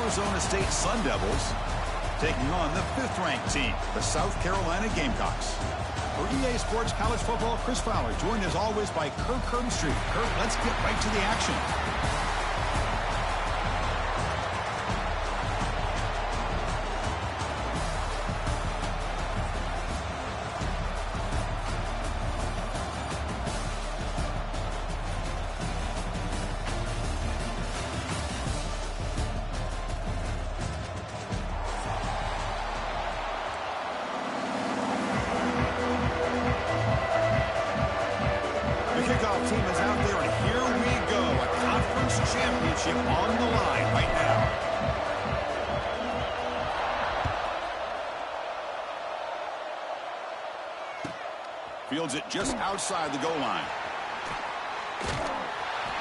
Arizona State Sun Devils taking on the 5th-ranked team, the South Carolina Gamecocks. For EA Sports College Football, Chris Fowler, joined as always by Kirk Herbstreit. Kirk, let's get right to the action. Kickoff team is out there, and here we go. A conference championship on the line right now. Fields it just outside the goal line.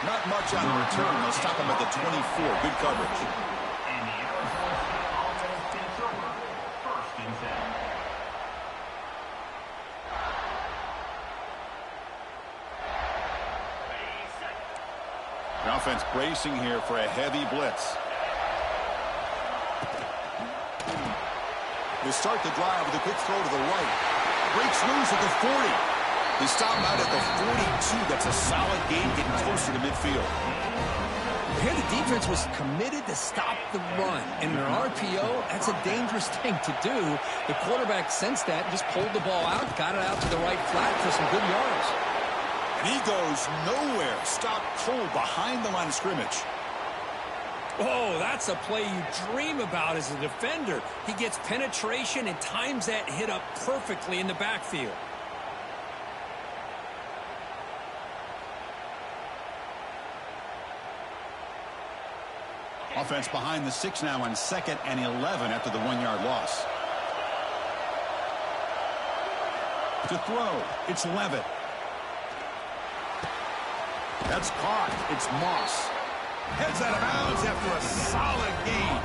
Not much on the return. They'll stop him at the 24. Good coverage. The offense bracing here for a heavy blitz. They start the drive with a quick throw to the right. Breaks loose at the 40. They stop him out at the 42. That's a solid gain, getting closer to midfield. Here the defense was committed to stop the run. And in an RPO, that's a dangerous thing to do. The quarterback sensed that and just pulled the ball out, got it out to the right flat for some good yards. And he goes nowhere. Stopped cold behind the line of scrimmage. Oh, that's a play you dream about as a defender. He gets penetration and times that hit up perfectly in the backfield. Offense behind the 6 now on 2nd and 11 after the 1-yard loss. To throw, it's Levitt. That's caught. It's Moss. Heads out of bounds after a solid gain.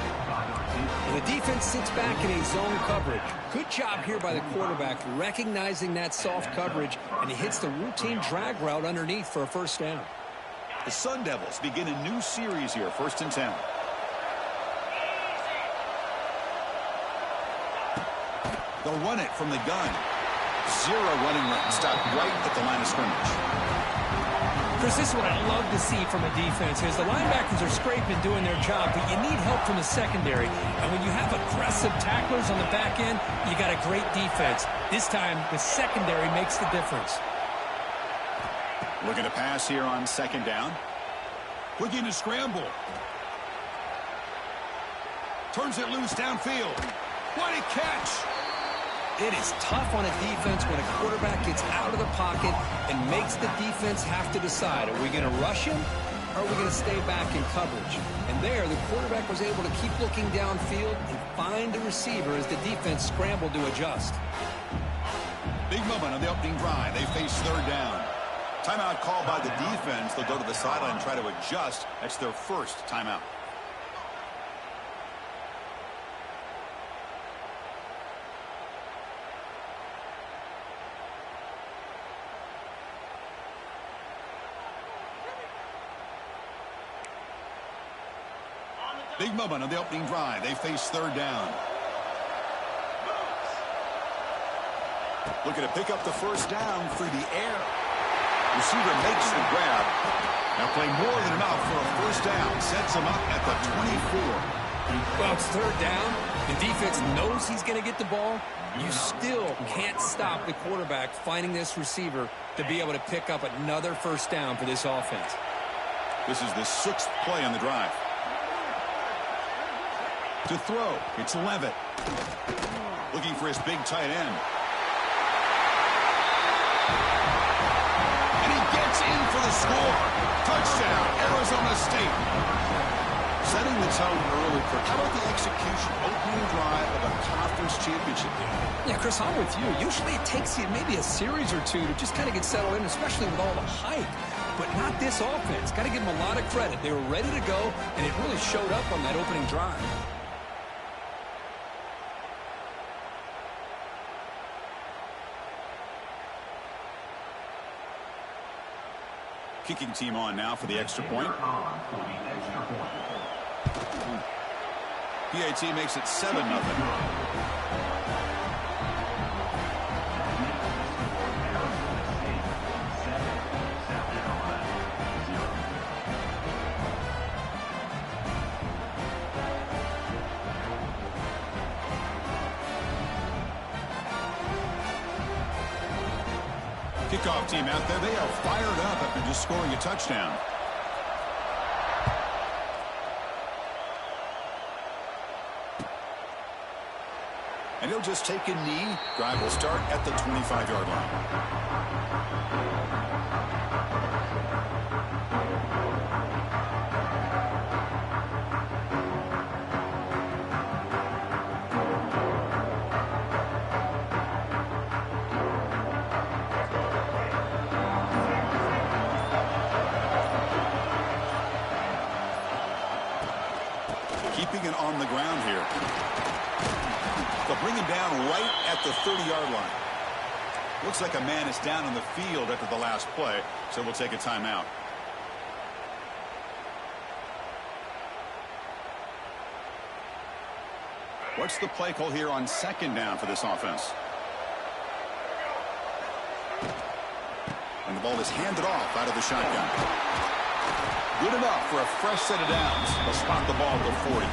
And the defense sits back in a zone coverage. Good job here by the quarterback recognizing that soft coverage, and he hits the routine drag route underneath for a first down. The Sun Devils begin a new series here, 1st and 10. They'll run it from the gun. 0 running room. Stopped right at the line of scrimmage. Chris, this is what I love to see from a defense is the linebackers are scraping doing their job, but you need help from the secondary. And when you have aggressive tacklers on the back end, you got a great defense. This time, the secondary makes the difference. Looking to pass here on 2nd down. Looking to scramble. Turns it loose downfield. What a catch! It is tough on a defense when a quarterback gets out of the pocket and makes the defense have to decide, are we going to rush him or are we going to stay back in coverage? And there, the quarterback was able to keep looking downfield and find the receiver as the defense scrambled to adjust. Big moment on the opening drive. They face 3rd down. Timeout called by the defense. They'll go to the sideline and try to adjust. That's their first timeout. Big moment on the opening drive. They face 3rd down. Looking to pick up the first down through the air. Receiver makes the grab. Now play more than enough for a first down. Sets him up at the 24. Well, it's 3rd down. The defense knows he's going to get the ball. You still can't stop the quarterback finding this receiver to be able to pick up another first down for this offense. This is the 6th play on the drive. To throw, it's Levitt. Looking for his big tight end. And he gets in for the score. Touchdown, Arizona State. Setting the tone early. How about the execution? Opening drive of a conference championship game. Yeah, Chris, I'm with you. Usually it takes you maybe a series or two to just kind of get settled in, especially with all the hype. But not this offense. Got to give them a lot of credit. They were ready to go, and it really showed up on that opening drive. Kicking team on now for the extra point. PAT makes it 7-0. Kickoff team out there. They are fired up after just scoring a touchdown. And he'll just take a knee. Drive will start at the 25-yard line. Keeping it on the ground here. They'll bring him down right at the 30-yard line. Looks like a man is down on the field after the last play, so we'll take a timeout. What's the play call here on second down for this offense? And the ball is handed off out of the shotgun. Good enough for a fresh set of downs. They'll spot the ball at the 40.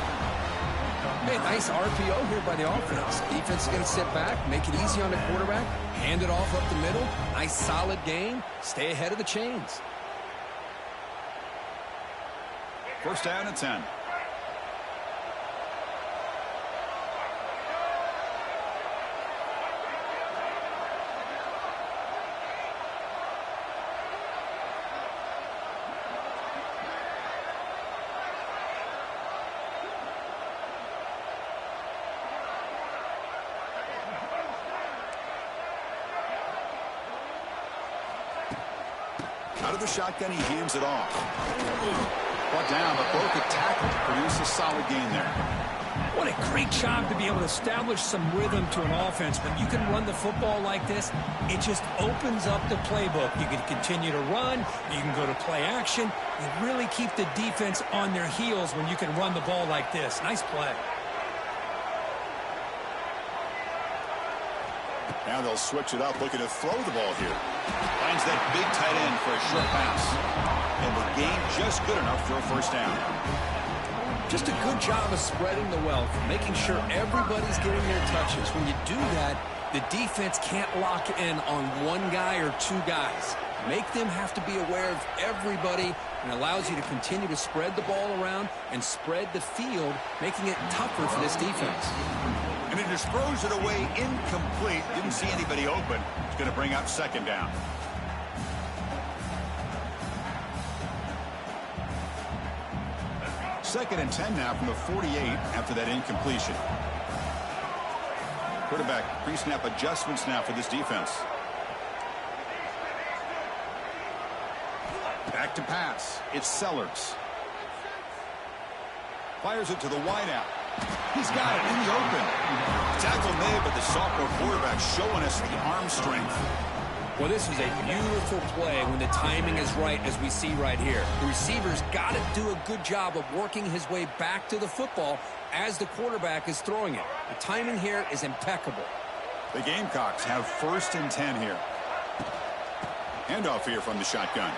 Hey, nice RPO here by the offense. Defense is going to sit back, make it easy on the quarterback, hand it off up the middle. Nice solid game. Stay ahead of the chains. First down and 10. Out of the shotgun, he hands it off. Brought down, but broke a tackle to produce a solid gain there. What a great job to be able to establish some rhythm to an offense. When you can run the football like this, it just opens up the playbook. You can continue to run. You can go to play action. You really keep the defense on their heels when you can run the ball like this. Nice play. Now they'll switch it up, looking to throw the ball here. Finds that big tight end for a short pass. And the gain just good enough for a first down. Just a good job of spreading the wealth, making sure everybody's getting their touches. When you do that, the defense can't lock in on one guy or two guys. Make them have to be aware of everybody, and allows you to continue to spread the ball around and spread the field, making it tougher for this defense. And he just throws it away incomplete. Didn't see anybody open. It's going to bring up second down. Second and 10 now from the 48 after that incompletion. Quarterback pre-snap adjustments now for this defense. Back to pass. It's Sellers. Fires it to the wideout. He's got it in the open. Tackle made, but the sophomore quarterback showing us the arm strength. Well, this is a beautiful play when the timing is right, as we see right here. The receiver's got to do a good job of working his way back to the football as the quarterback is throwing it. The timing here is impeccable. The Gamecocks have first and 10 here. Handoff here from the shotgun.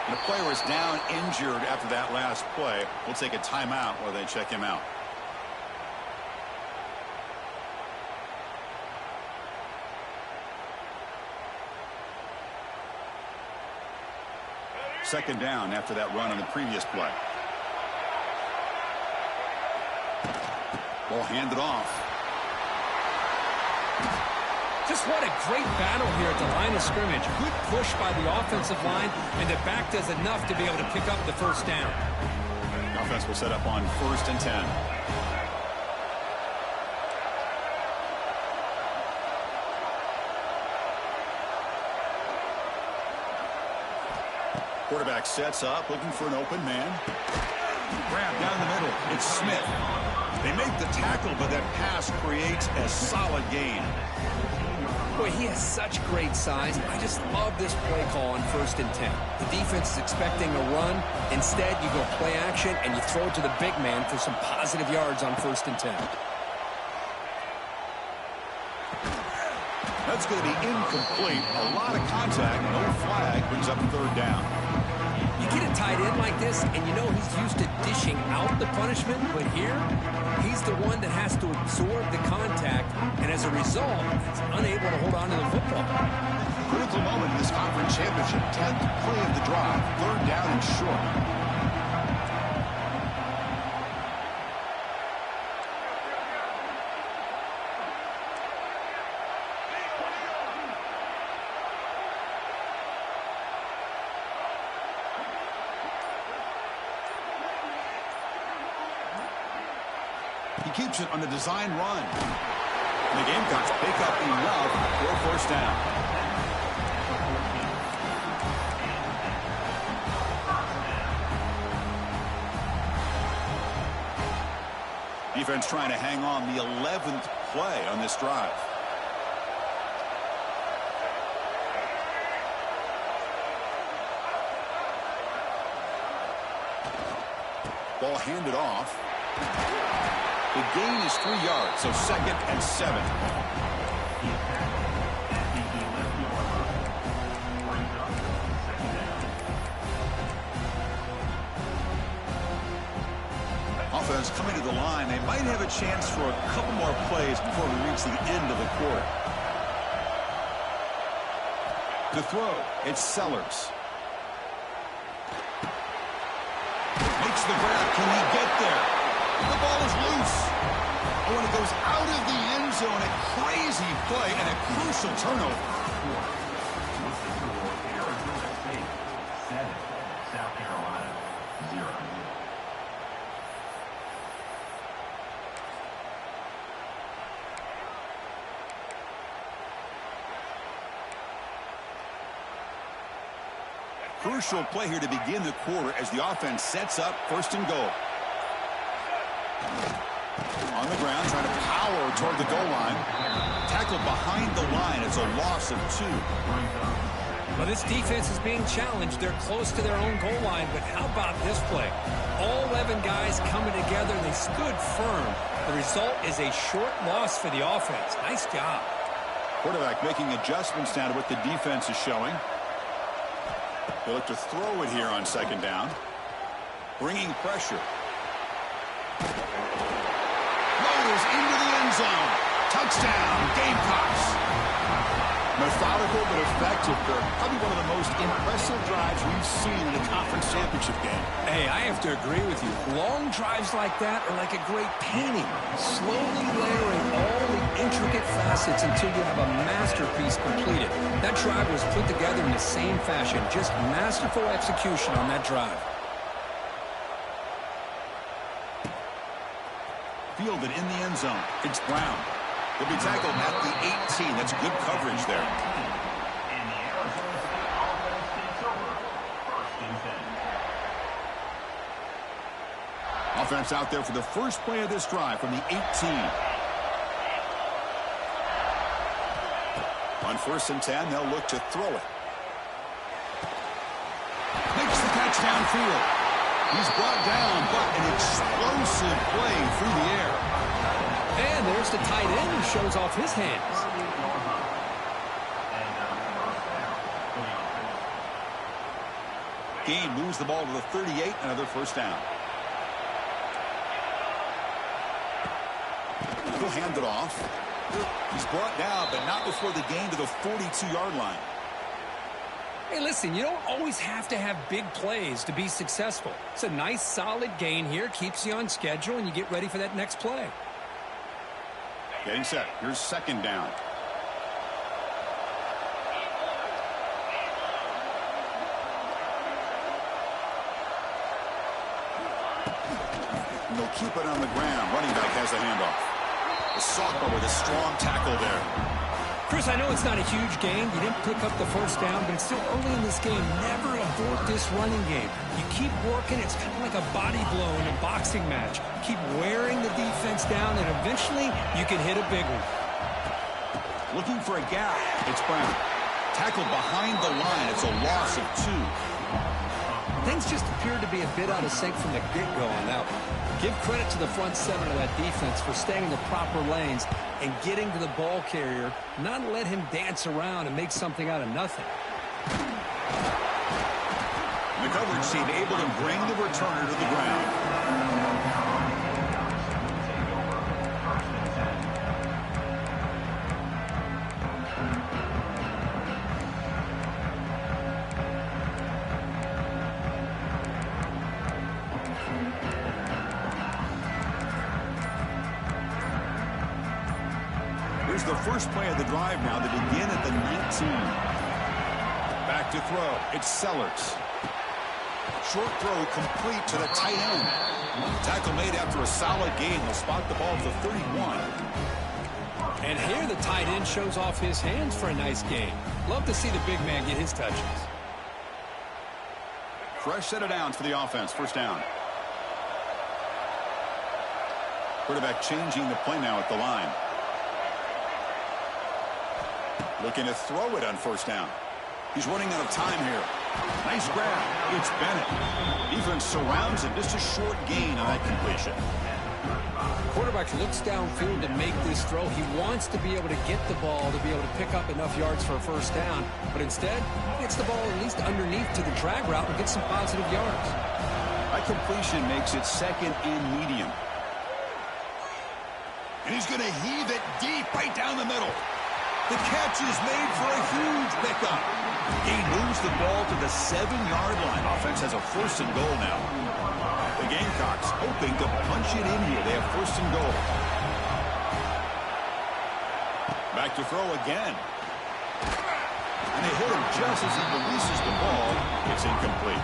The player is down injured after that last play. We'll take a timeout while they check him out. Second down after that run on the previous play. Ball handed off. Just what a great battle here at the line of scrimmage. Good push by the offensive line, and the back does enough to be able to pick up the first down. Offense will set up on first and 10. Quarterback sets up, looking for an open man. Grab down the middle. It's Smith. They make the tackle, but that pass creates a solid gain. Boy, he has such great size. I just love this play call on 1st and 10. The defense is expecting a run. Instead, you go play action, and you throw it to the big man for some positive yards on 1st and 10. That's going to be incomplete. A lot of contact. No flag. Brings up 3rd down. You get a tight end like this, and you know he's used to dishing out the punishment, but here, he's the one that has to absorb the contact, and as a result, he's unable to hold on to the football. Critical moment in this conference championship. 10th play of the drive. 3rd down and short. He keeps it on a design run. The Gamecocks pick up enough for a 1st down. Defense trying to hang on, the 11th play on this drive. Ball handed off. The gain is 3 yards, so 2nd and 7. Offense coming to the line. They might have a chance for a couple more plays before we reach the end of the quarter. To throw, it's Sellers. Makes the grab. Can he get there? The ball is loose. Oh, and it goes out of the end zone. A crazy play and a crucial turnover. South Carolina, 0. Crucial play here to begin the quarter as the offense sets up 1st and goal. On the ground, trying to power toward the goal line. Tackled behind the line. It's a loss of 2. Well, this defense is being challenged. They're close to their own goal line, but how about this play? All 11 guys coming together. They stood firm. The result is a short loss for the offense. Nice job. Quarterback making adjustments now to what the defense is showing. They look to throw it here on 2nd down. Bringing pressure. Loaders into the end zone. Touchdown, Gamecocks. Methodical but effective. Probably one of the most impressive drives we've seen in a conference championship game. Hey, I have to agree with you. Long drives like that are like a great painting. Slowly layering all the intricate facets until you have a masterpiece completed. That drive was put together in the same fashion. Just masterful execution on that drive. Fielded in the end zone. It's Brown. He'll be tackled at the 18. That's good coverage there. And the Arizona State offense takes over 1st and 10. Offense out there for the first play of this drive from the 18. On 1st and 10, they'll look to throw it. Makes the catch downfield. He's brought down, but an explosive play through the air. And there's the tight end who shows off his hands. Gain moves the ball to the 38, another 1st down. He'll hand it off. He's brought down, but not before the gain to the 42-yard line. Hey, listen, you don't always have to have big plays to be successful. It's a nice, solid gain here. Keeps you on schedule, and you get ready for that next play. Getting set. Here's 2nd down. And they'll keep it on the ground. Running back has the handoff. The sophomore with a strong tackle there. Chris, I know it's not a huge gain. You didn't pick up the 1st down, but it's still early in this game. Never abort this running game. You keep working. It's kind of like a body blow in a boxing match. Keep wearing the defense down, and eventually you can hit a big one. Looking for a gap. It's Brown. Tackled behind the line. It's a loss of 2. Things just appeared to be a bit out of sync from the get-go on that one. Give credit to the front seven of that defense for staying in the proper lanes and getting to the ball carrier, not let him dance around and make something out of nothing. The coverage team able to bring the returner to the ground. Here's the first play of the drive now. They begin at the 19. Back to throw. It's Sellers. Short throw complete to the tight end. Tackle made after a solid gain. They'll spot the ball at the 31. And here the tight end shows off his hands for a nice gain. Love to see the big man get his touches. Fresh set of downs for the offense. First down. Quarterback changing the play now at the line. Looking to throw it on first down. He's running out of time here. Nice grab. It's Bennett. Defense surrounds him. Just a short gain on that completion. Quarterback looks downfield to make this throw. He wants to be able to get the ball to be able to pick up enough yards for a first down. But instead, he gets the ball at least underneath to the drag route and gets some positive yards. That completion makes it second and medium. And he's going to heave it deep right down the middle. The catch is made for a huge pickup. He moves the ball to the 7-yard line. Offense has a first and goal now. The Gamecocks hoping to punch it in here. They have first and goal. Back to throw again. And they hit him just as he releases the ball. It's incomplete.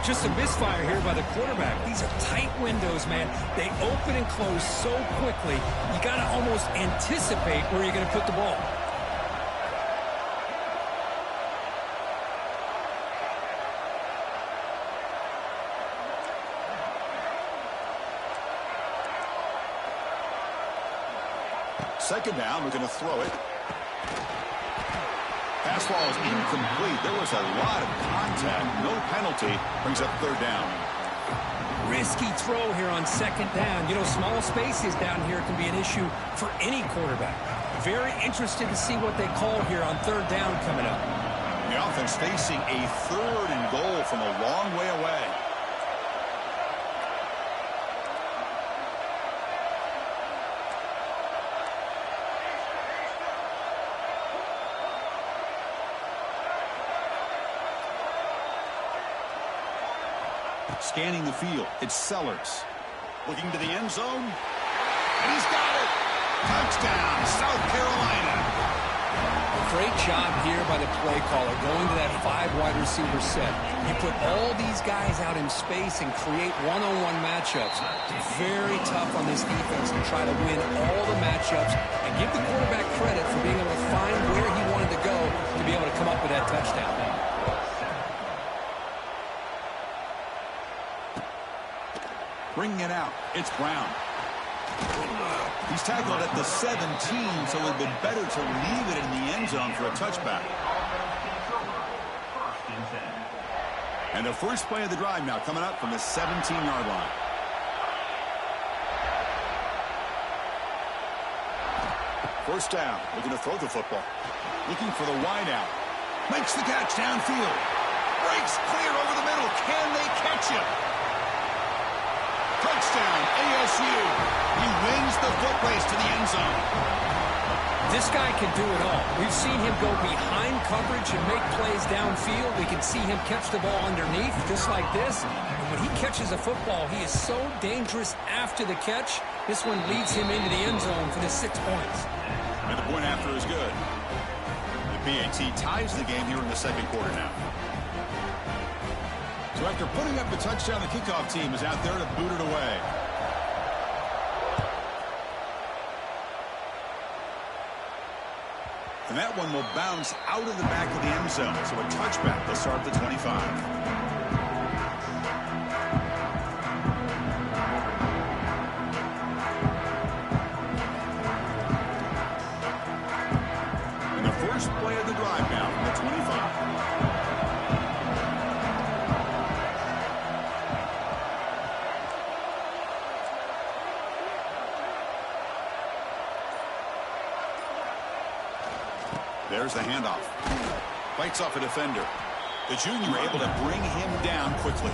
Just a misfire here by the quarterback. These are tight windows, man. They open and close so quickly. You got to almost anticipate where you're going to put the ball. Second down, we're going to throw it. Pass ball is incomplete. There was a lot of contact. No penalty. Brings up third down. Risky throw here on second down. You know, small spaces down here can be an issue for any quarterback. Very interested to see what they call here on third down coming up. The offense facing a third and goal from a long way away. Scanning the field, it's Sellers. Looking to the end zone, and he's got it! Touchdown, South Carolina! Great job here by the play caller, going to that 5 wide receiver set. You put all these guys out in space and create one-on-one matchups. Very tough on this defense to try to win all the matchups and give the quarterback credit for being able to find where he wanted to go to be able to come up with that touchdown. Bringing it out, it's Brown. He's tackled at the 17, so it would have been better to leave it in the end zone for a touchback. And the first play of the drive now coming up from the 17-yard line. First down, looking to throw the football. Looking for the wide out. Makes the catch downfield. Breaks clear over the middle. Can they catch him? Touchdown, ASU. He wins the foot race to the end zone. This guy can do it all. We've seen him go behind coverage and make plays downfield. We can see him catch the ball underneath, just like this. And when he catches a football, he is so dangerous after the catch. This one leads him into the end zone for the 6 points. And the point after is good. The PAT ties the game here in the second quarter now. So after putting up the touchdown, the kickoff team is out there to boot it away. And that one will bounce out of the back of the end zone. So a touchback to start the 25. There's the handoff. Fights off a defender. The junior able to bring him down quickly.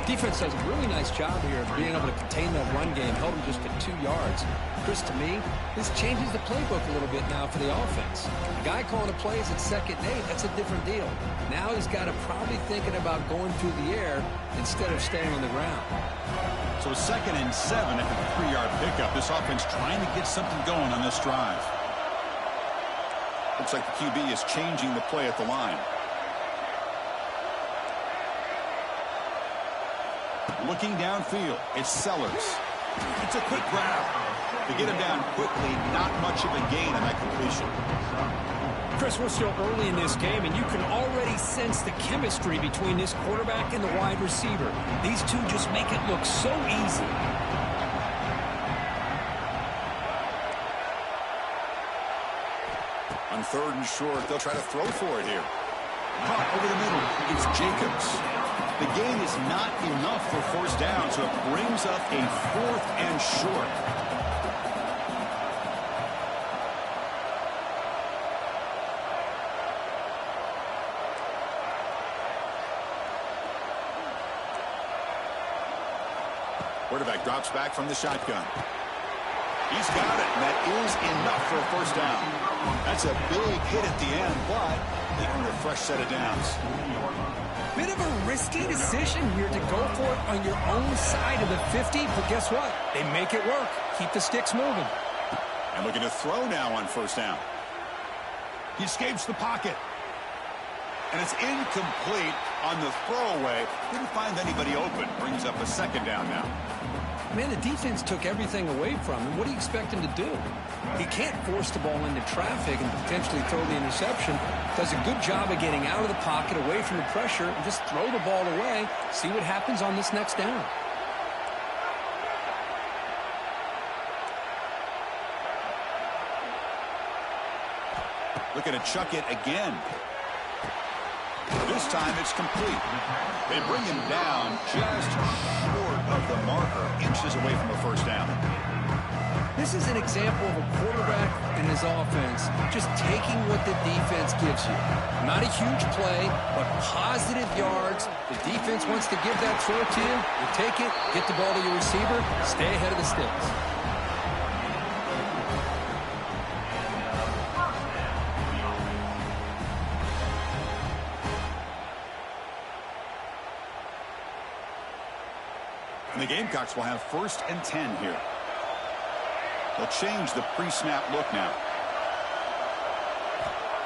Defense does a really nice job here of being able to contain that run game, held him just to 2 yards. Chris, to me, this changes the playbook a little bit now for the offense. The guy calling the plays at 2nd and 8, that's a different deal. Now he's got to probably thinking about going through the air instead of staying on the ground. So 2nd and 7 after the 3-yard pickup. This offense trying to get something going on this drive. Looks like the QB is changing the play at the line. Looking downfield, it's Sellers. It's a quick grab. To get him down quickly, not much of a gain on that completion. Chris, we're still early in this game, and you can already sense the chemistry between this quarterback and the wide receiver. These two just make it look so easy. On 3rd and short, they'll try to throw for it here. Caught over the middle. It's Jacobs. The gain is not enough for 1st down, so it brings up a 4th and short. Quarterback drops back from the shotgun. He's got it, and that is enough for a 1st down. That's a big hit at the end, but they earn a fresh set of downs. Bit of a risky decision here to go for it on your own side of the 50, but guess what? They make it work. Keep the sticks moving. And looking to throw now on 1st down. He escapes the pocket. And it's incomplete on the throwaway. Didn't find anybody open. Brings up a 2nd down now. Man, the defense took everything away from him. What do you expect him to do? He can't force the ball into traffic and potentially throw the interception. Does a good job of getting out of the pocket, away from the pressure, and just throw the ball away. See what happens on this next down. Looking to chuck it again. This time it's complete. They bring him down just short of the marker, inches away from a 1st down. This is an example of a quarterback and his offense just taking what the defense gives you. Not a huge play, but positive yards. The defense wants to give that throw to you. You take it, get the ball to your receiver, stay ahead of the sticks. And the Gamecocks will have 1st and 10 here. They'll change the pre-snap look now.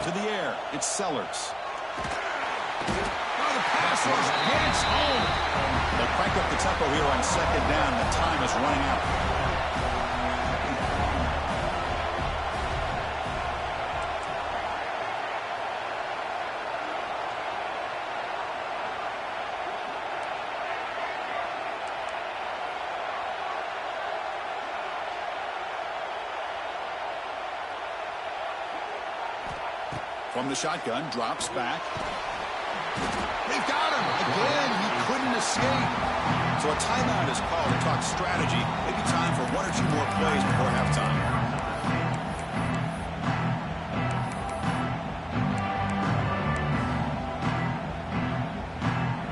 To the air, it's Sellers. The pass rush gets home. They'll crank up the tempo here on 2nd down. The time is running out. From the shotgun, drops back. They've got him. Again, he couldn't escape. So a timeout is called to talk strategy. Maybe time for 1 or 2 more plays before halftime.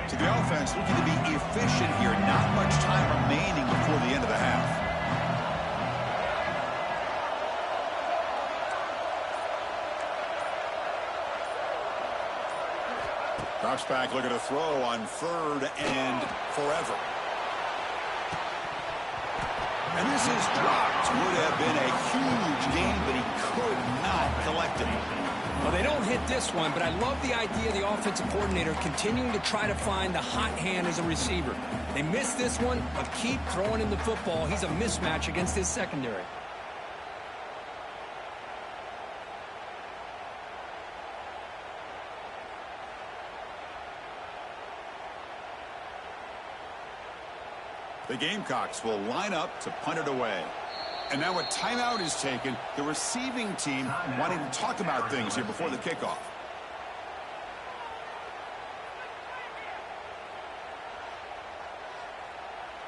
To the offense, looking to be efficient here. Not much time remaining before the end of the half. Drops back, looking to throw on 3rd and forever. And this is dropped. Would have been a huge gain, but he could not collect it. Well, they don't hit this one, but I love the idea of the offensive coordinator continuing to try to find the hot hand as a receiver. They missed this one, but keep throwing him the football. He's a mismatch against his secondary. The Gamecocks will line up to punt it away. And now a timeout is taken. The receiving team wanting to talk about things here before the kickoff.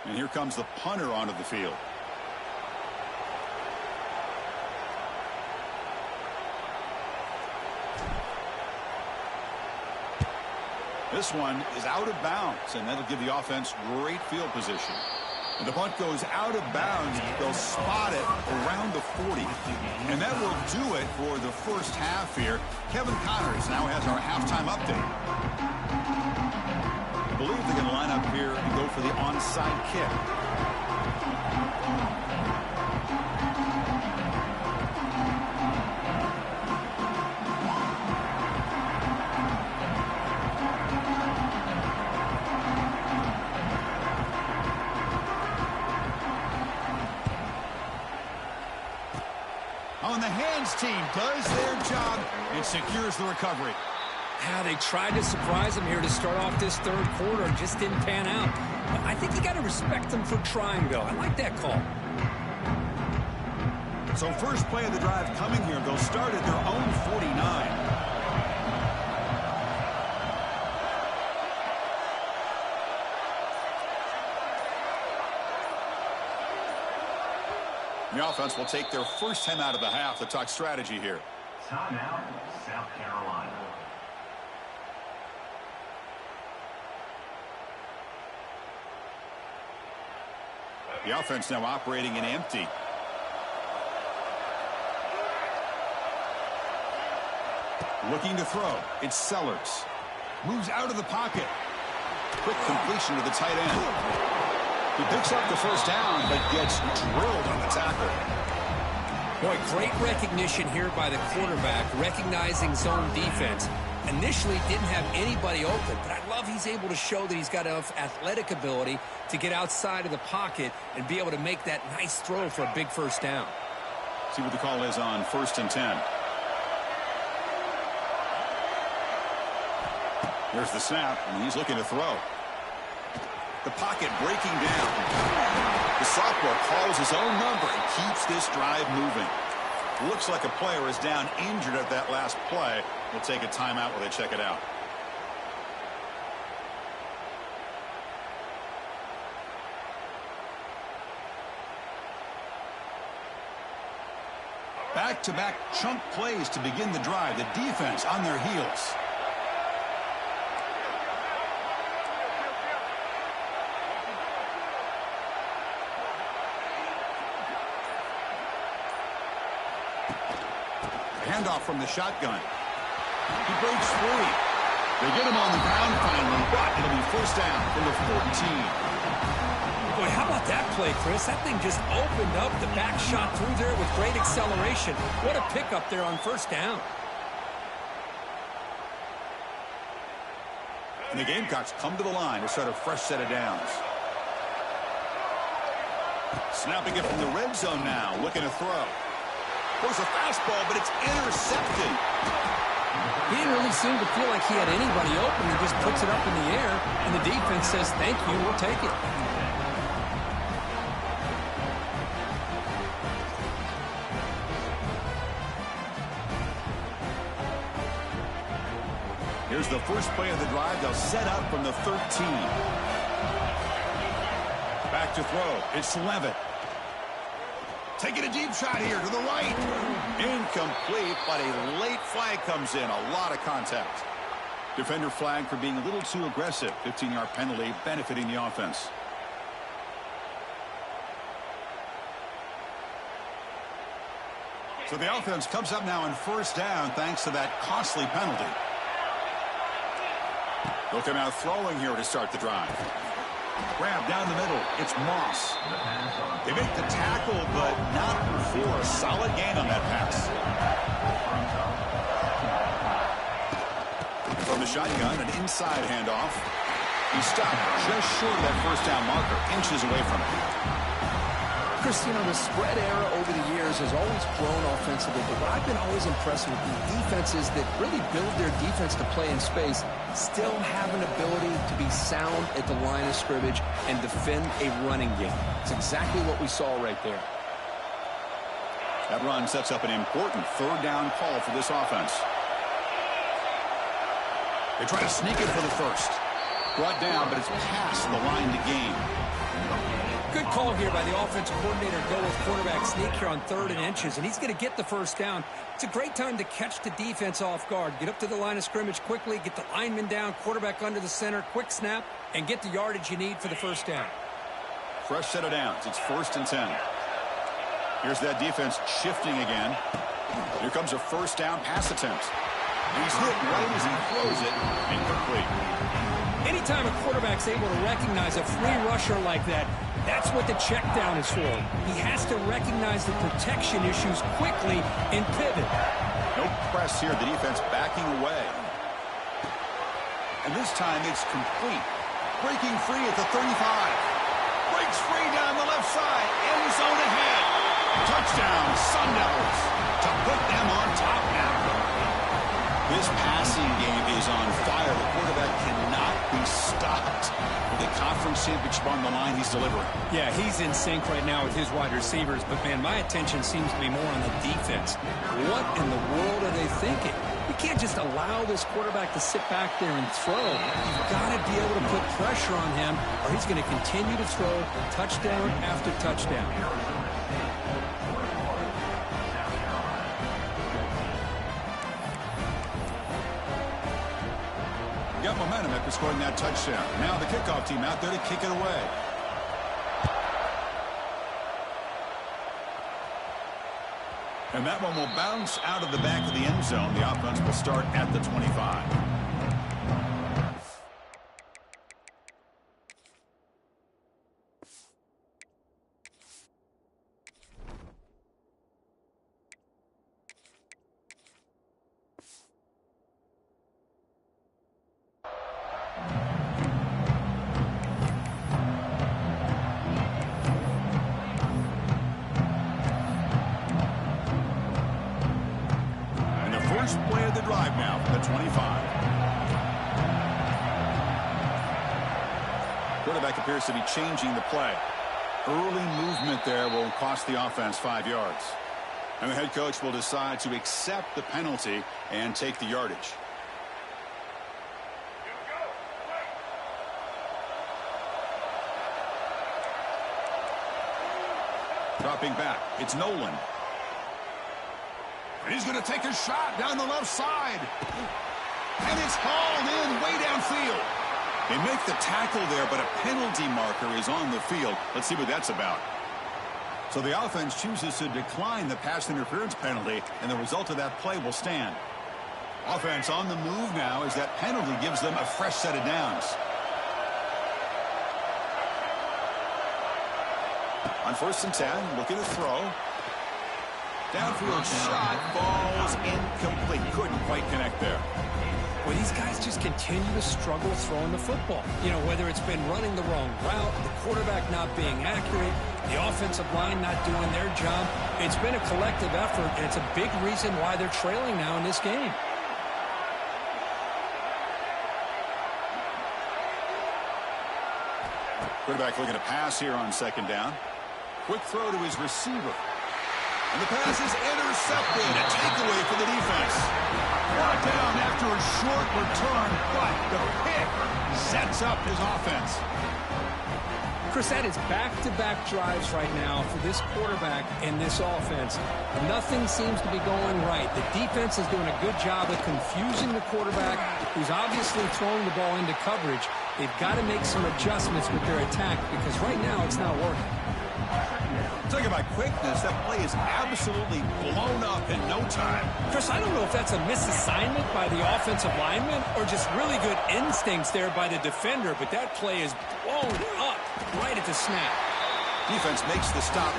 And here comes the punter onto the field. This one is out of bounds, and that'll give the offense great field position. And the punt goes out of bounds. They'll spot it around the 40. And that will do it for the first half here. Kevin Connors now has our halftime update. I believe they're going to line up here and go for the onside kick. On the hands team does their job and secures the recovery. They tried to surprise him here to start off this third quarter. Just didn't pan out. But I think you got to respect them for trying, though. I like that call. So first play of the drive coming here. They'll start at their own 49. The offense will take their first time out of the half to talk strategy here. Timeout, South Carolina. The offense now operating in empty. Looking to throw. It's Sellers. Moves out of the pocket. Quick completion to the tight end. He picks up the first down, but gets drilled on the tackle. Boy, great recognition here by the quarterback, recognizing zone defense. Initially didn't have anybody open, but I love he's able to show that he's got enough athletic ability to get outside of the pocket and be able to make that nice throw for a big first down. See what the call is on 1st and 10. Here's the snap, and he's looking to throw. The pocket breaking down. The sophomore calls his own number and keeps this drive moving. Looks like a player is down injured at that last play. We'll take a timeout while they check it out. Back-to-back chunk plays to begin the drive. The defense on their heels. Handoff from the shotgun. He breaks free. They get him on the ground finally, but it'll be first down from the 14. Boy, how about that play, Chris? That thing just opened up. The back shot through there with great acceleration. What a pickup there on first down. And the Gamecocks come to the line to start a fresh set of downs. Snapping it from the red zone now, looking to throw. There's a fastball, but it's intercepted. He didn't really seem to feel like he had anybody open. He just puts it up in the air, and the defense says, thank you, we'll take it. Here's the first play of the drive. They'll set up from the 13. Back to throw. It's Levitt. Taking a deep shot here to the right. Incomplete, but a late flag comes in. A lot of contact. Defender flag for being a little too aggressive. 15-yard penalty benefiting the offense. So the offense comes up now in first down thanks to that costly penalty. Looking out throwing here to start the drive. Grab down the middle. It's Moss. They make the tackle, but not before. A solid gain on that pass. From the shotgun, an inside handoff. He stopped just short of that first down marker, inches away from it. Chris, you know, the spread era over the years has always grown offensively, but what I've been always impressed with the defenses that really build their defense to play in space still have an ability to be sound at the line of scrimmage and defend a running game. It's exactly what we saw right there. That run sets up an important third down call for this offense. They try to sneak it for the first. Brought down, but it's past the line to gain. Good call here by the offensive coordinator to go with quarterback sneak here on 3rd and inches, and he's going to get the first down. It's a great time to catch the defense off guard. Get up to the line of scrimmage quickly, get the lineman down, quarterback under the center, quick snap, and get the yardage you need for the first down. Fresh set of downs. It's 1st and 10. Here's that defense shifting again. Here comes a first down pass attempt. He's hit right as he throws it. Incomplete. Anytime a quarterback's able to recognize a free rusher like that, that's what the check down is for. He has to recognize the protection issues quickly and pivot. No press here. The defense backing away. And this time it's complete. Breaking free at the 35. Breaks free down the left side. End zone ahead. Touchdown, Sun Devils, to put them on top now. This passing game is on fire. The quarterback cannot be stopped. With the conference championship on the line, he's delivering. Yeah, he's in sync right now with his wide receivers, but, man, my attention seems to be more on the defense. What in the world are they thinking? You can't just allow this quarterback to sit back there and throw. You've got to be able to put pressure on him, or he's going to continue to throw touchdown after touchdown. Got momentum after scoring that touchdown. Now the kickoff team out there to kick it away. And that one will bounce out of the back of the end zone. The offense will start at the 25. First play of the drive now from the 25. Quarterback appears to be changing the play. Early movement there will cost the offense 5 yards. And the head coach will decide to accept the penalty and take the yardage. Dropping back, it's Nolan. He's going to take a shot down the left side. And it's hauled in way downfield. They make the tackle there, but a penalty marker is on the field. Let's see what that's about. So the offense chooses to decline the pass interference penalty, and the result of that play will stand. Offense on the move now as that penalty gives them a fresh set of downs. On 1st and 10, looking to throw. Downfield shot, falls incomplete. Couldn't quite connect there. Well, these guys just continue to struggle throwing the football. You know, whether it's been running the wrong route, the quarterback not being accurate, the offensive line not doing their job. It's been a collective effort, and it's a big reason why they're trailing now in this game. Quarterback looking to pass here on 2nd down. Quick throw to his receiver. And the pass is intercepted. A takeaway for the defense. Brought down after a short return, but the pick sets up his offense. Chris, that is back-to-back drives right now for this quarterback and this offense. Nothing seems to be going right. The defense is doing a good job of confusing the quarterback, who's obviously throwing the ball into coverage. They've got to make some adjustments with their attack because right now it's not working. Talking about quickness, that play is absolutely blown up in no time. Chris, I don't know if that's a misassignment by the offensive lineman or just really good instincts there by the defender, but that play is blown up right at the snap. Defense makes the stop.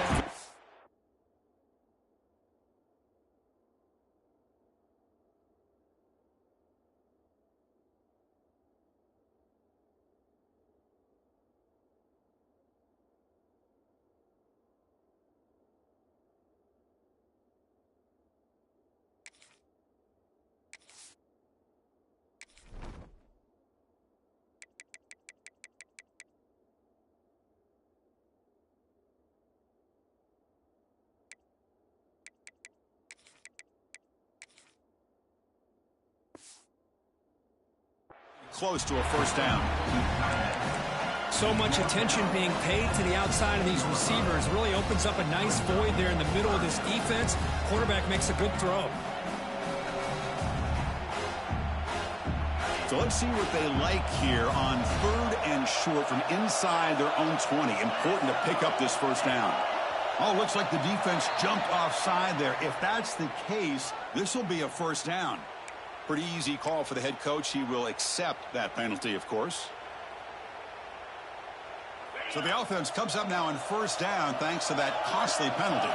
Close to a first down. So much attention being paid to the outside of these receivers. Really opens up a nice void there in the middle of this defense. Quarterback makes a good throw. So let's see what they like here on 3rd and short from inside their own 20. Important to pick up this first down. Oh, looks like the defense jumped offside there. If that's the case, this will be a first down. Pretty easy call for the head coach. He will accept that penalty, of course. So the offense comes up now on first down thanks to that costly penalty.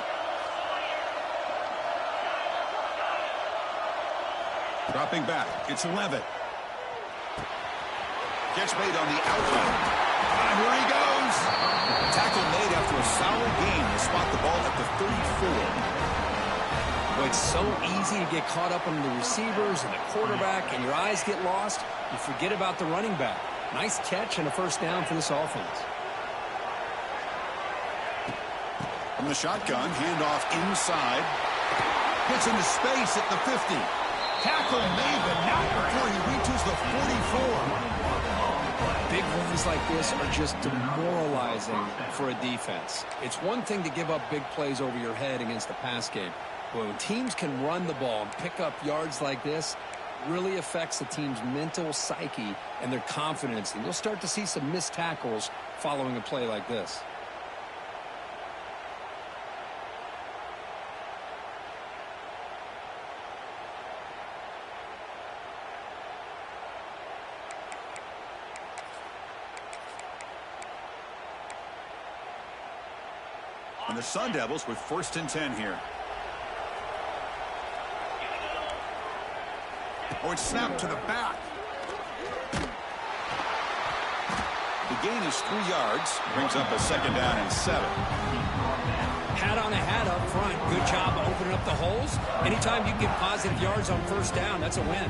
Dropping back. It's Levitt. Catch made on the outlet. And here he goes. Tackle made after a solid gain to spot the ball at the 34. Well, it's so easy to get caught up on the receivers and the quarterback, and your eyes get lost. You forget about the running back. Nice catch and a first down for this offense. From the shotgun, handoff inside. Gets into space at the 50. Tackle made, but not before he reaches the 44. Big runs like this are just demoralizing for a defense. It's one thing to give up big plays over your head against the pass game. But when teams can run the ball and pick up yards like this, it really affects the team's mental psyche and their confidence. And you'll start to see some missed tackles following a play like this. And the Sun Devils with 1st and 10 here. Oh, it's snapped to the back. The gain is 3 yards. Brings up a 2nd down and 7. Hat on a hat up front. Good job of opening up the holes. Anytime you get positive yards on first down, that's a win.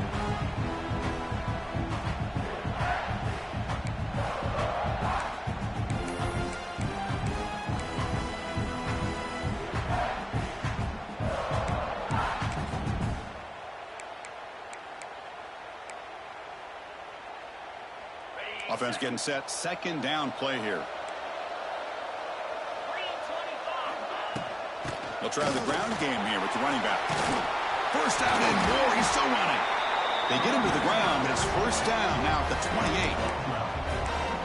Offense getting set. 2nd down play here. They'll try the ground game here with the running back. First down and more. He's still running. They get him to the ground, but it's first down now at the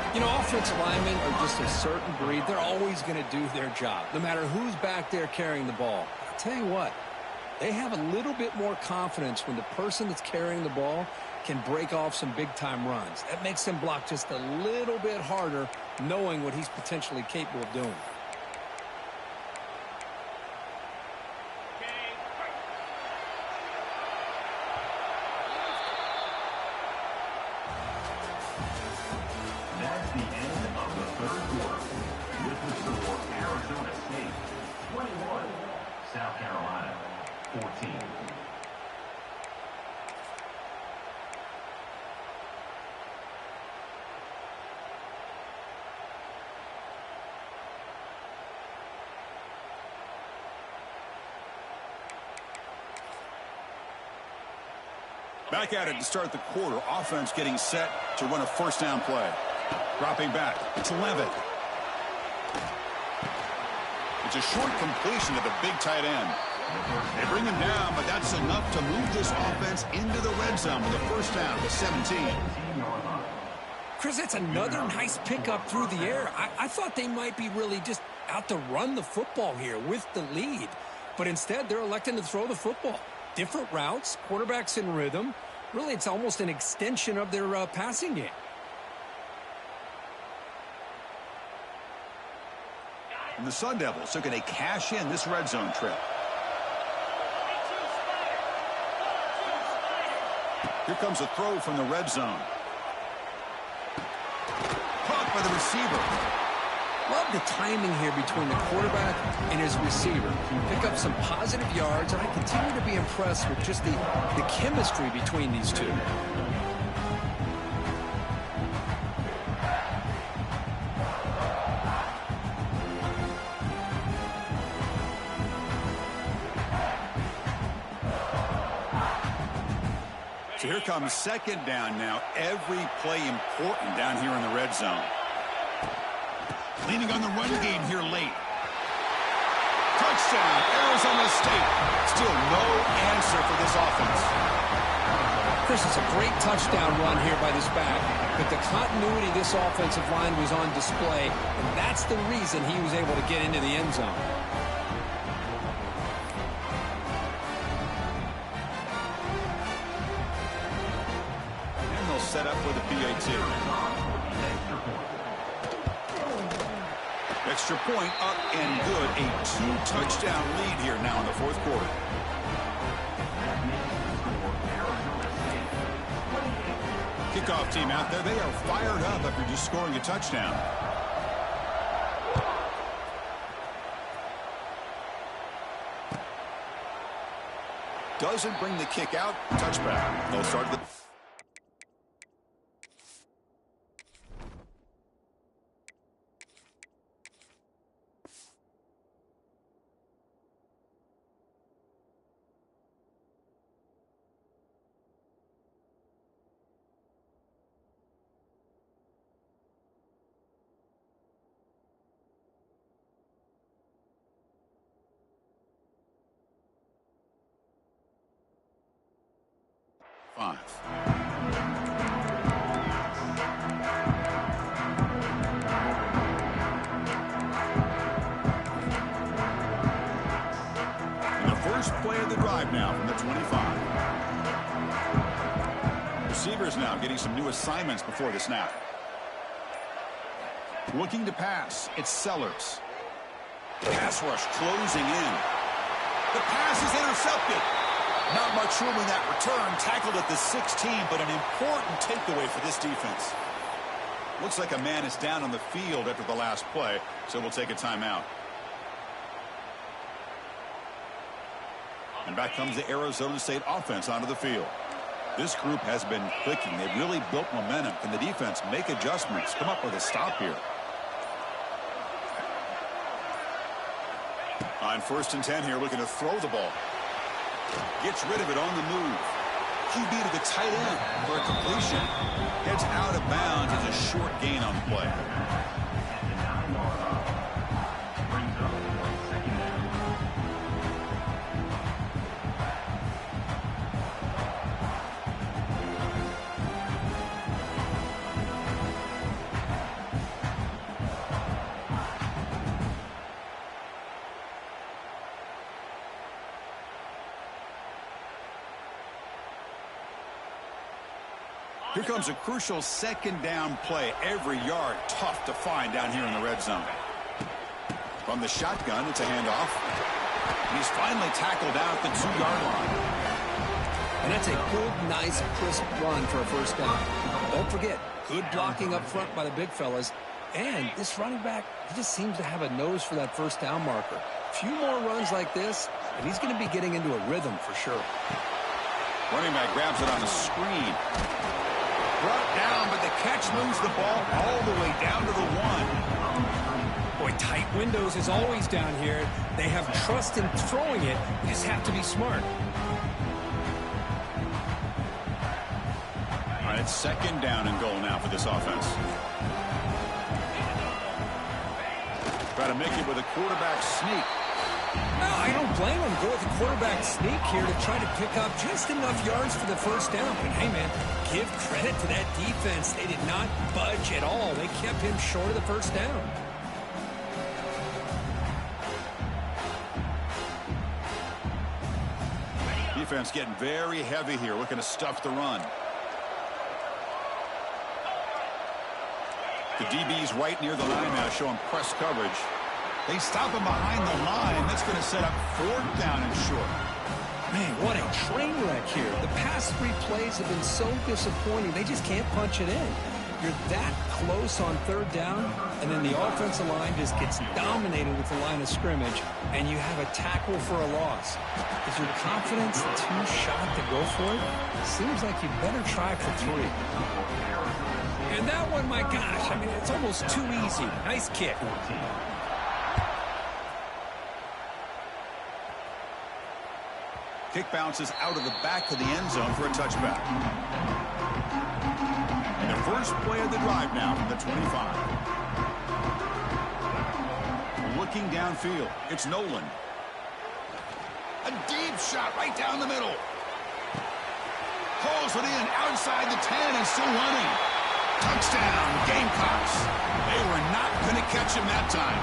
28. You know, offensive linemen are just a certain breed. They're always going to do their job, no matter who's back there carrying the ball. I'll tell you what, they have a little bit more confidence when the person that's carrying the ball can break off some big-time runs. That makes them block just a little bit harder, knowing what he's potentially capable of doing. That's the end of the 3rd quarter. With the score, Arizona State 21, South Carolina 14. Back at it to start the quarter. Offense getting set to run a first down play. Dropping back. It's Levitt. It's a short completion to the big tight end. They bring him down, but that's enough to move this offense into the red zone with a first down to 17. Chris, that's another nice pickup through the air. I thought they might be really just out to run the football here with the lead. But instead, they're electing to throw the football. Different routes, quarterbacks in rhythm. Really, it's almost an extension of their passing game. And the Sun Devils are going to cash in this red zone trip. Here comes a throw from the red zone. Caught by the receiver. Love the timing here between the quarterback and his receiver. Pick up some positive yards, and I continue to be impressed with just the chemistry between these two. So here comes 2nd down now. Every play important down here in the red zone. leaning on the run game here late. Touchdown, Arizona State. Still no answer for this offense. Chris, it's a great touchdown run here by this back, but the continuity of this offensive line was on display, and that's the reason he was able to get into the end zone. And they'll set up for the PAT. Extra point up and good. A 2-touchdown lead here now in the fourth quarter. Kickoff team out there. They are fired up after just scoring a touchdown. Doesn't bring the kick out. Touchback. They'll start the... Five. And the first play of the drive now from the 25. Receivers now getting some new assignments before the snap. Looking to pass. It's Sellers. Pass rush closing in. The pass is intercepted. Not much room in that return. Tackled at the 16, but an important takeaway for this defense. Looks like a man is down on the field after the last play, so we'll take a timeout. And back comes the Arizona State offense onto the field. This group has been clicking. They've really built momentum. Can the defense make adjustments? Come up with a stop here. On 1st and 10 here, looking to throw the ball. Gets rid of it on the move. QB to the tight end for a completion. Gets out of bounds. It's a short gain on the play. Here comes a crucial 2nd down play. Every yard tough to find down here in the red zone. From the shotgun, it's a handoff. And he's finally tackled out at the 2-yard line. And that's a good, nice, crisp run for a first down. Don't forget, good blocking up front by the big fellas. And this running back, he just seems to have a nose for that first down marker. A few more runs like this, and he's going to be getting into a rhythm for sure. Running back grabs it on a screen. Brought down, but the catch moves the ball all the way down to the 1. Boy, tight windows is always down here. They have trust in throwing it. You just have to be smart. All right, it's 2nd down and goal now for this offense. Try to make it with a quarterback sneak. No, I don't blame him. Go with the quarterback sneak here to try to pick up just enough yards for the first down. But hey, man, give credit to that defense. They did not budge at all. They kept him short of the first down. Defense getting very heavy here, looking to stuff the run. The DB's right near the line now, showing press coverage. They stop him behind the line. That's going to set up 4th down and short. Man, what a train wreck here. The past 3 plays have been so disappointing. They just can't punch it in. You're that close on 3rd down, and then the offensive line just gets dominated with the line of scrimmage, and you have a tackle for a loss. Is your confidence too shot to go for it? Seems like you better try for 3. And that one, my gosh, I mean, it's almost too easy. Nice kick. Kick bounces out of the back of the end zone for a touchback. And the first play of the drive now from the 25. looking downfield. It's Nolan. A deep shot right down the middle. Pulls it in outside the 10 and still running. Touchdown, Gamecocks. They were not going to catch him that time.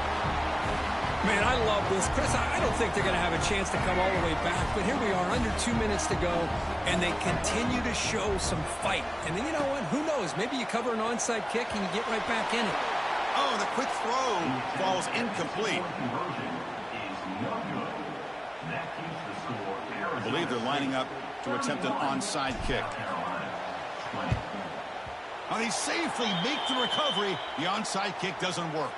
Man, I love this. Chris, I don't think they're going to have a chance to come all the way back, but here we are, under 2 minutes to go, and they continue to show some fight. And then, you know what? Who knows? Maybe you cover an onside kick and you get right back in it. Oh, the quick throw falls incomplete. I believe they're lining up to attempt an onside kick. How they safely make the recovery. The onside kick doesn't work.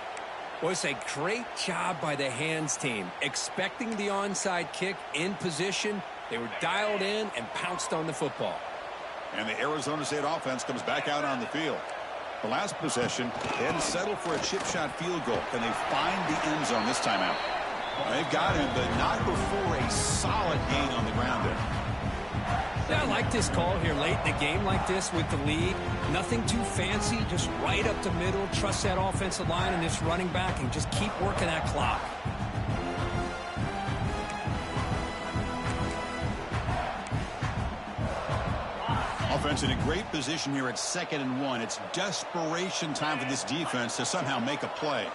Well, it's a great job by the hands team. Expecting the onside kick in position, they were dialed in and pounced on the football. And the Arizona State offense comes back out on the field. The last possession, they had to settle for a chip shot field goal. Can they find the end zone this time out? They've got him, but not before a solid gain on the ground there. Yeah, I like this call here late in the game like this with the lead. Nothing too fancy, just right up the middle. Trust that offensive line and this running back and just keep working that clock. Offense in a great position here at 2nd and 1. It's desperation time for this defense to somehow make a play.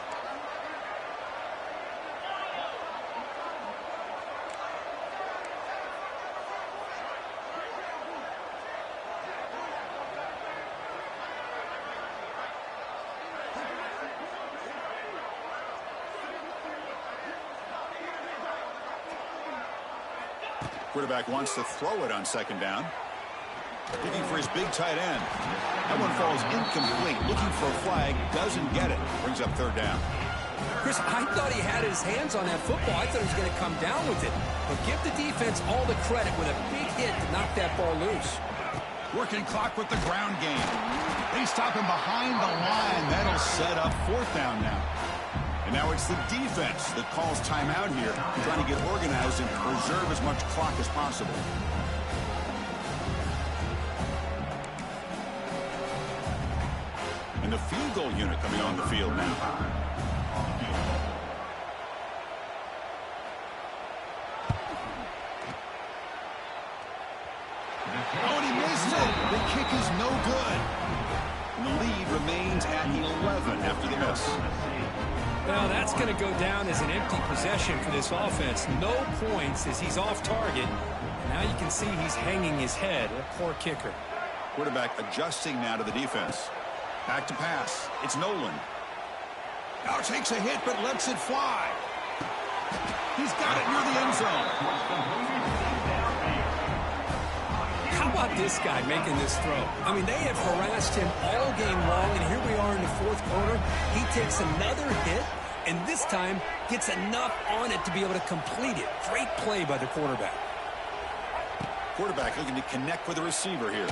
Quarterback wants to throw it on 2nd down. Looking for his big tight end. That one falls incomplete. Looking for a flag. Doesn't get it. Brings up 3rd down. Chris, I thought he had his hands on that football. I thought he was going to come down with it. But give the defense all the credit with a big hit to knock that ball loose. Working clock with the ground game. They stop him behind the line. That'll set up 4th down now. And now it's the defense that calls timeout here, trying to get organized and preserve as much clock as possible. And the field goal unit coming on the field now. Oh, and he missed it. The kick is no good. And the lead remains at 11 after the miss. Well, that's going to go down as an empty possession for this offense. No points as he's off target. And now you can see he's hanging his head. A poor kicker. Quarterback adjusting now to the defense. Back to pass. It's Nolan. Now takes a hit, but lets it fly. He's got it near the end zone. How about this guy making this throw? I mean, they have harassed him all game long, and here we are in the 4th quarter. He takes another hit, and this time gets enough on it to be able to complete it. Great play by the quarterback. Quarterback looking to connect with the receiver here.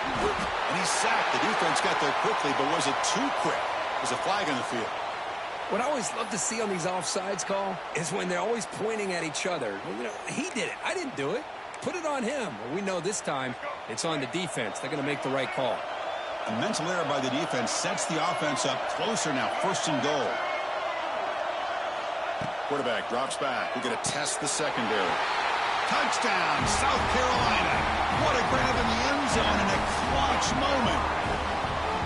And he's sacked. The defense got there quickly, but was it too quick? There's a flag on the field. What I always love to see on these offsides call is when they're always pointing at each other. Well, you know, he did it. I didn't do it. Put it on him. Well, we know this time it's on the defense. They're going to make the right call. A mental error by the defense sets the offense up closer now. 1st and goal. Quarterback drops back. We're going to test the secondary. Touchdown, South Carolina. What a grab in the end zone in a clutch moment.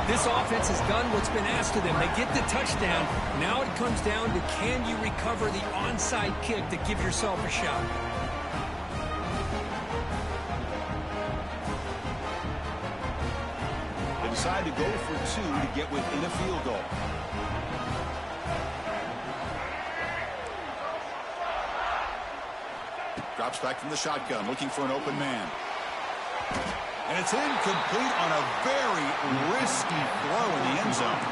This offense has done what's been asked of them. They get the touchdown. Now it comes down to can you recover the onside kick to give yourself a shot. They decide to go for 2 to get within a field goal. Drops back from the shotgun, looking for an open man. And it's incomplete on a very risky throw in the end zone.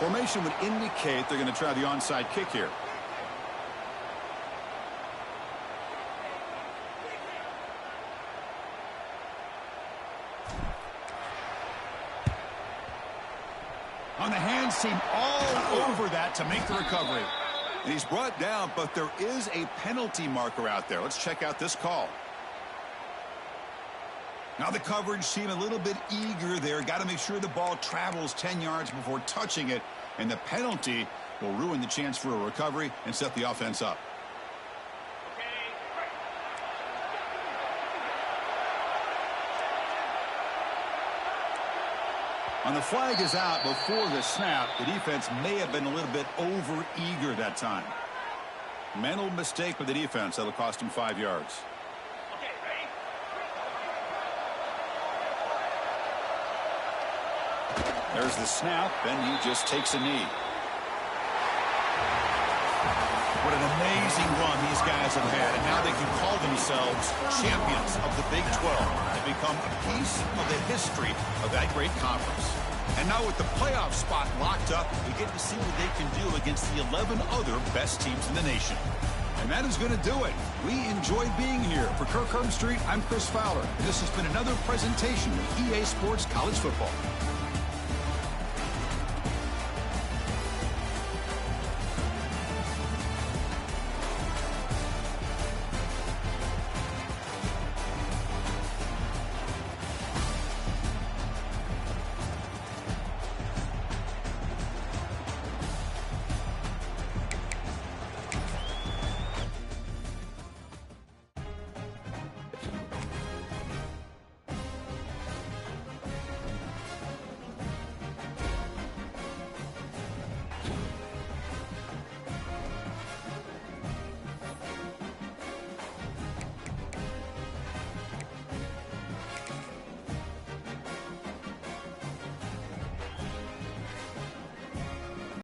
Formation would indicate they're going to try the onside kick here. On the hands team all over that to make the recovery. And he's brought down, but there is a penalty marker out there. Let's check out this call. Now the coverage seemed a little bit eager there. Got to make sure the ball travels 10 yards before touching it. And the penalty will ruin the chance for a recovery and set the offense up. And the flag is out before the snap. The defense may have been a little bit over-eager that time. Mental mistake by the defense. That'll cost him 5 yards. There's the snap, and he just takes a knee. What an amazing run these guys have had, and now they can call themselves champions of the Big 12 and become a piece of the history of that great conference. And now with the playoff spot locked up, we get to see what they can do against the 11 other best teams in the nation. And that is going to do it. We enjoyed being here. For Kirk Herbstreit, I'm Chris Fowler, and this has been another presentation of EA Sports College Football.